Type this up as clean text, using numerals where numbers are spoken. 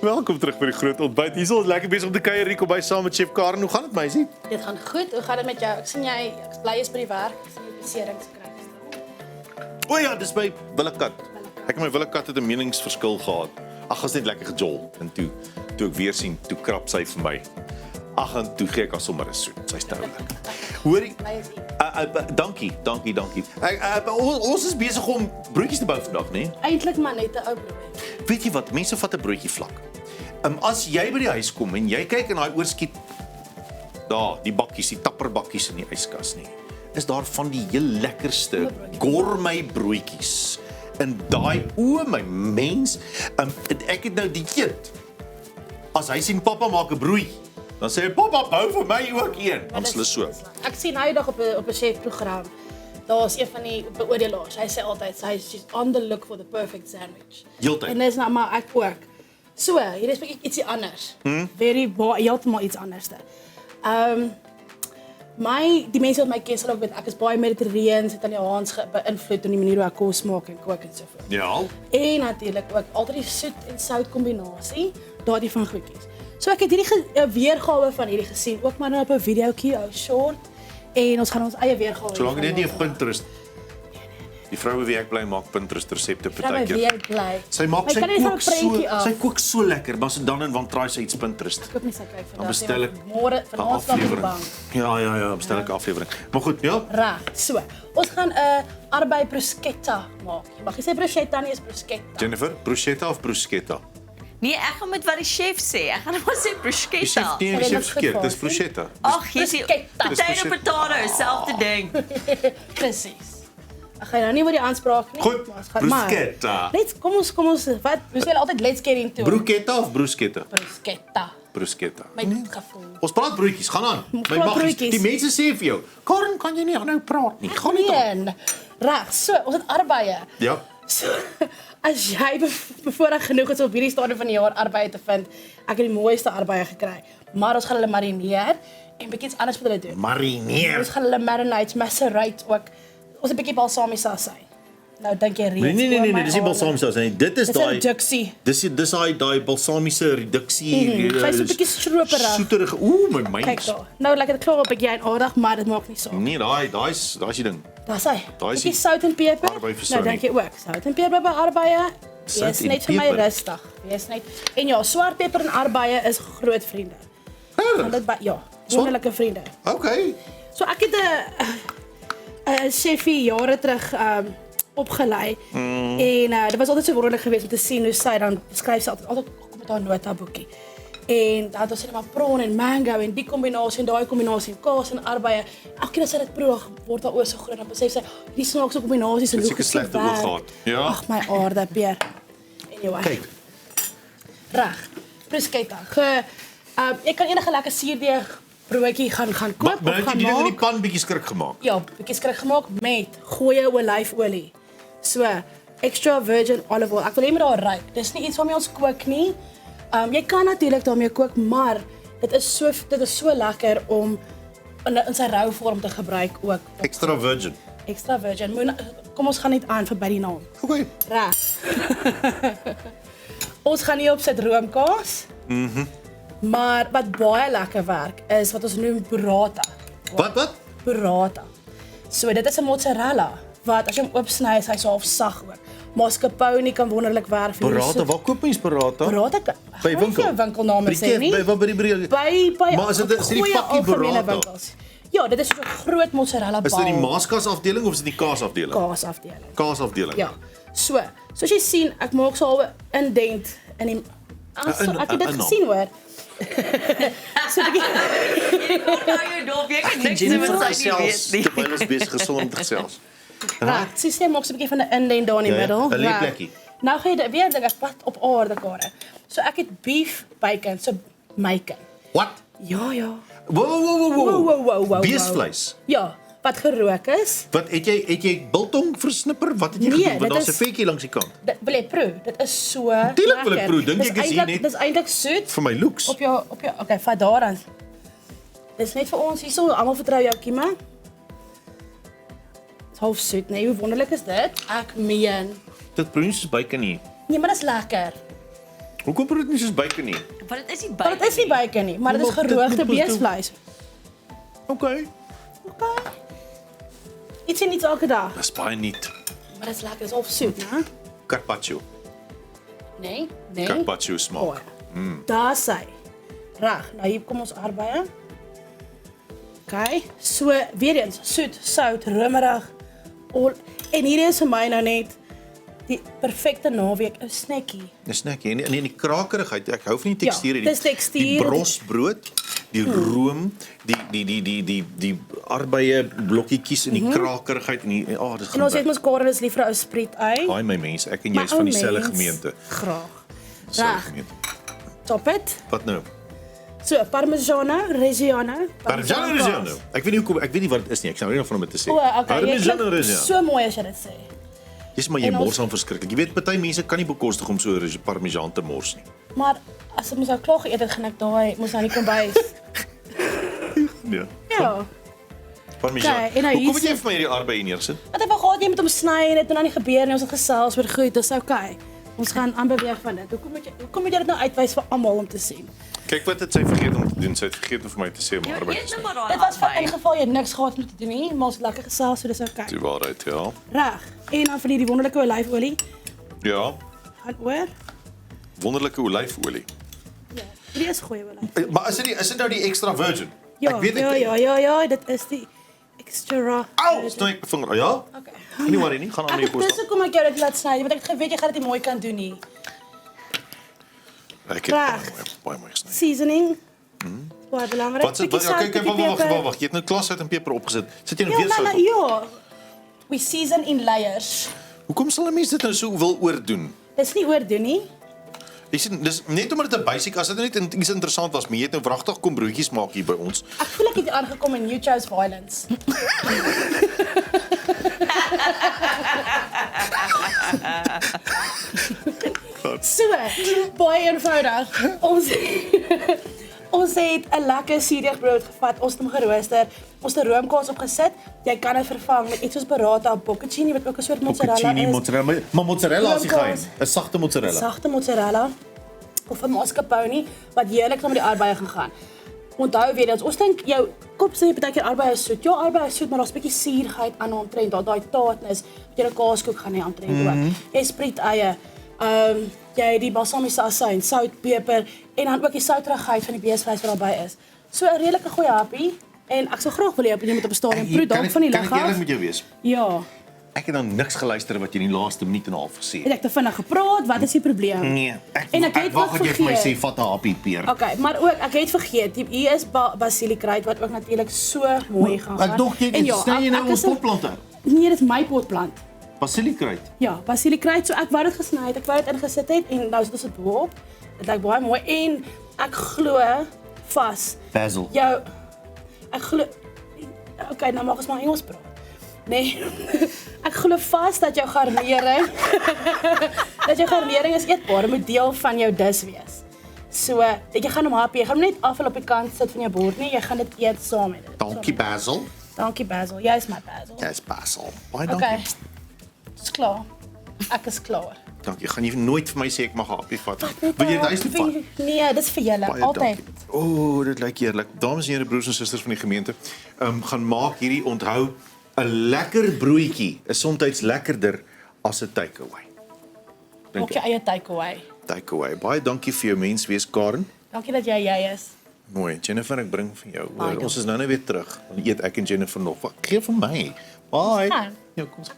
Welkom terug by die groot ontbyt. Hier is ons lekker besig om te kuier hier kom by saam met Chef Karen. Hoe gaan dit, meisie? Dit gaan goed. Hoe gaan dit met jou? Ek sien jy ek's bly is by die werk. Ek sien jy beserings gekry. O ja, dis by Willekat. Ek en my Willekat het 'n meningsverskil gehad. Ag, ons net lekker gejol en toe ek weer sien, toe krap sy vir my. Ag, en toe gee ek haar sommer 'n soet. Sy's te oulik. Hoorie. Dankie. Ons is besig om broodjies te bou vandag, né? Eintlik maar net 'n ou brood. Weet jy wat? Mense vat 'n broodjie vlak. As jy by die huis kom en jy kyk in daai oorskiet daar, die bakkies, die tapperbakkies in die yskas nie. Is daar van die heel lekkerste gourmet broodjies in daai my mens. Ek het nou die kind. As hy sien pappa maak 'n broodjie, dan sê hy pappa bou vir my ook een. Dan hulle so. Ek sien nou eendag op 'n chefprogram. Daar's een van die beoordelaars. Hy sê altyd she's on the look for the perfect sandwich. Heeltyd. En dis nou maar ek ook. So, hier is bietjie ietsie anders. Heeltemal iets anderste. Die mense wat my ken sal ook weet ek is baie mediterreens, het Italiaans beïnvloed in die manier hoe ek kos maak en kook en so voort. Ja. En natuurlik ook altyd die soet en sout kombinasie, daardie van goedjies. So ek het hierdie weergawe van hierdie gesien, ook maar nou op 'n videoetjie, ou short. En ons gaan ons eie weergawe. Solank dit nie op Pinterest. Die vrou wie ek bly maak Pinterest resepte partykeer. Sy maak sy kook so lekker, maar dan en dan try sy iets Pinterest. Ek koop nie sy kyk vandag. Dan bestel ek môre vanaand. Ja, bestel ek 'n aflewering. Maar goed, ja. Reg. So, ons gaan 'n arbei bruschetta maak. Jy mag nie sê bruschetta nie, is bruschetta. Jennifer, bruschetta of bruschetta? Nee, ek gaan met wat die chef sê. Ek gaan maar sê bruschetta. Die chef verkeerd, dis bruschetta. Ag, jy sê potato, selfde ding. Presies. Ek gaan nou nie oor die aanspraak nie. Goed, bruschetta. Kom ons, wat? Ons sê altyd let's get into. Bruschetta of bruschetta? Bruschetta. My gevoel. Ons praat broodjies, gaan aan. My maggies. Die mense sê vir jou, "Karen, kan jy nie nou praat nie. Gaan nie aan." Reg, so, ons het arbeye. Ja. So, as jy bevoorreg genoeg is om op hierdie stadium van die jaar arbeye te vind, ek het die mooiste arbeye gekry. Maar ons gaan hulle marineer en bietjie iets anders met hulle doen. Marineer. Ons gaan hulle marinate, macerate ook. Ons 'n bietjie balsamiesas hy. Nou dink jy reeds. Nee, dis nie balsamiesas nie. Dit is daai reduksie. Dis daai balsamiese reduksie. Sy's 'n bietjie stroperig. Soeterige. My mens. Kyk daar. Nou lekker klaar op 'n bietjie aardig, maar dit maak nie saak. Nee, daai's die ding. Daar's hy. Daai is bietjie sout en peper. Nou dink jy ook, sout en peper by arbeye. Dis net vir my rustig. Wees net. En ja, swart peper en arbeye is groot vriende. Ja, wonderlike vriende. Okay. So ek het 'n chefie jare terug opgelei en dit was altyd so wonderlik geweest om te sien hoe sy dan skryf sy altyd kom met haar notaboekie. En dan het ons net maar prawn en mango en die kombinasie en daai kombinasie, kaas en arbeye. Elke keer as sy dit proe, word haar oë so groot en besef sy, die snaakse kombinasies en hoe dit slegte oog gehad. Ja. Ag my aarde, Peer. Anyway. Kyk. Reg. Bruschetta. Ek kan enige lekker suurdeeg broodjie gaan koop maar of gaan maak. Maar jy het in die pan bietjie skrik gemaak. Ja, bietjie skrik gemaak met goeie olyfolie. So, extra virgin olive oil. Ek wil hê met daar ryk. Dis nie iets waarmee ons kook nie. Jy kan natuurlik daarmee kook, maar dit is so lekker om in sy rou vorm te gebruik ook. Extra virgin. Extra virgin. Kom ons gaan net aan vir by die naam. Okay. Reg. Ons gaan hier op sit roomkaas. Maar wat baie lekker werk is wat ons noem burrata. Wat? Burrata. So dit is 'n mozzarella wat as jy hom oopsny, is hy so half sag ook. Mascarpone kan wonderlik werk vir burrata. Waar koop mens burrata? Burrata by winkel. Winkelname sê nie. By Maar is dit die pakkie burrata? Ja, dit is so 'n groot mozzarella bal. Is dit die maaskaas afdeling of is dit die kaas afdeling? Kaas afdeling. Ja. So, soos jy sien, ek maak so 'n indent in die ek het dit gesien hoor. So nou jy dop, jy kan niks doen met sy weet nie. Terwyl ons besig gesond gesels. Reg, sy maak so 'n bietjie van 'n indent daar in die middel. 'n leplekkie. Nou gaan jy weer dink ek wat op aarde kare. So ek het beef bacon, so bacon. Wat? Ja. Wow. Beesvleis. Ja, wat gerook is. Wat het jy biltong versnipper? Wat het jy gedoen? Want daar's 'n vetjie langs die kant. Wil jy proe? Dit is so Natuurlik wil ek proe. Dink ek is hier net. Dis eintlik soet. Vir my looks. Op jou okay, vat daaraan. Dis net vir ons hierso, almal vertrou jou Kima. Dis half soet, nee, hoe wonderlik is dit? Ek meen. Dit proe nie soos bacon nie. Nee, maar dis lekker. Hoekom probeer dit nie soos bacon nie? Maar dit is nie Maar dit is nie bacon nie, maar dit is Maar dit gerookte moet beesvleis. Okay. Okay. Iets en iets elke dag. Dis baie niet. Maar dit is lekker, dit is of soet, né? Carpaccio. Nee, nee. Carpaccio smaak. Oh, daar sy. Reg, nou hier kom ons aardbeie. Okay, so weer eens, soet, sout, rummerig. En hier is vir my nou net die perfekte naweek, 'n snackie. 'n Snackie en die krakerigheid. Ek hou van die tekstuur Ja, dis tekstuur. Die brosbrood, die room, die arbeie blokkietjies en die krakerigheid en die dis En ons weet mos Karen is lief vir 'n ou spriet ei. Haai my mense, ek en jy is van dieselfde gemeente. Graag. Dieselfde Reg. gemeente. Top it. Wat nou? So, Parmigiano Reggiano. Parmigiano Reggiano. Ek weet nie wat dit is nie. Ek sou nie van om dit te sê. O, okay. Parmigiano Reggiano. So mooi as jy dit sê. Dis maar jy En ons- mors aan verskriklik. Jy weet party mense kan nie bekostig om so parmesan te mors nie. Maar as ek mos nou klaar geëet het, gaan ek daai mos nou nie kom bys. Nee. Ja. Parmesan. Okay, en nou Hoekom hier het jy vir my hierdie arbei hier neersit? Wat het gehad jy met hom sny en dit het nou nie gebeur nie. Ons het gesels oor goed, dis okay. Ons gaan aanbeweeg van dit. Hoekom moet jy dit nou uitwys vir almal om te sien? Kyk wat het sy vergeet om te doen. Sy het vergeet om vir my te sê om arbei te Eet sny. nou maar Dit was vir ingeval jy niks gehad om te doen nie, maar ons het lekker gesels, so dis okay. Die waarheid, ja. Reg. En dan van hierdie wonderlike olyfolie Ja, gaan oor. wonderlike olyfolie. Ja, hierdie is goeie olyf. Maar is dit nou die extra virgin? Ja, Ek weet ja, dit is die extra. Au, sny ek my vinger. Ja? Okay. Nie worry nie, gaan aan die post. Dis hoekom ek jou dit laat sny, want ek het geweet jy gaan dit nie mooi kan doen nie. Ek het Reg. baie mooi gesny. Seasoning. Baie belangrik. Wat se Bietjie sout, kyk, bietjie peper. wag. Jy het nou klas uit en peper opgesit. Sit jy nou Ja, weer sout maar op? ja. We season in layers. Hoekom sal 'n mens dit nou so wil oordoen? Dis nie oordoen nie. Jy sien, dis net omdat dit 'n basic, as dit net iets interessant was, maar jy het nou wragtig kom broodjies maak hier by ons. Ek voel ek het aangekom in You Chose Violence. So, baie eenvoudig. Ons het 'n lekker suurdeegbrood gevat, ons het hom gerooster, ons het roomkaas opgesit. Jy kan dit vervang met iets soos burrata, bocconcini wat ook 'n soort mozzarella Bocconcini, is. mozzarella, maar mozzarella is die geheim. Roomkaas. 'n Sagte mozzarella. Sagte mozzarella of 'n mascarpone wat heerlik saam met die aardbeie gaan. Onthou weer dat ons dink jou kop sê baie keer aardbeie is soet. Ja, aardbeie is soet, maar daar's 'n bietjie suurigheid aan omtrent daai taatnis wat jy 'n kaaskoek gaan hê omtrent ook. Jy spriet eie. Jy die balsamiese asyn, sout, peper en dan ook die souterigheid van die beesvleis wat daarbey is. So 'n redelike goeie happie en ek sou graag wil hê jy moet op 'n stadium proe dalk van die lig Kan ek eerlik af. met jou wees? Ja, Ek het dan niks geluister wat jy in die laaste minuut en 'n half gesê het het. ek te vinnig gepraat, wat is die probleem? Nee, En ek het wag ook dat jy vir my vergeet. sê vat 'n happie peer. Okay, maar ook ek het vergeet, hier is basiliekruid wat ook natuurlik so mooi gaan. Ek dink jy En ja, sny jy nou ek ons is 'n- potplante. Nee, dit is my potplant. Basiliekruid. Ja, basiliekruid, so ek wou dit gesny het, ek wou dit ingesit het en nou is dit op bo-op. Dit lyk baie mooi en ek glo vas. Basil. Jou ek glo okay, nou mag ons maar Engels praat. Nee. Ek glo vas dat jou garnering is eetbaar, dit moet deel van jou dis wees. So, jy gaan hom happie, jy gaan hom net afval op die kant sit van jou bord nie, jy gaan dit eet saam met dit. Dankie Basil. Dankie Basil, jy is my Basil. Jy's Basil. Baie dankie. Okay. Dis klaar. Ek is klaar. Dankie. Gaan jy nooit vir my sê ek mag 'n happie vat nie? Wil jy dit huis toe vat? Nee, dis vir julle, Baie altyd. dankie. O, dit lyk heerlik. Dames en here, broers en susters van die gemeente, gaan maak hierdie onthou 'n lekker broodjie is soms lekkerder as 'n takeaway. Maak jou eie takeaway. Takeaway. Baie dankie vir jou menswees, Karen. Dankie dat jy is. Mooi. Jennifer, ek bring vir jou. Baie Ons is nou net weer terug. Dan eet ek en Jennifer nog. Wat gee vir my? Bye. Gaan. Ja, kom ons.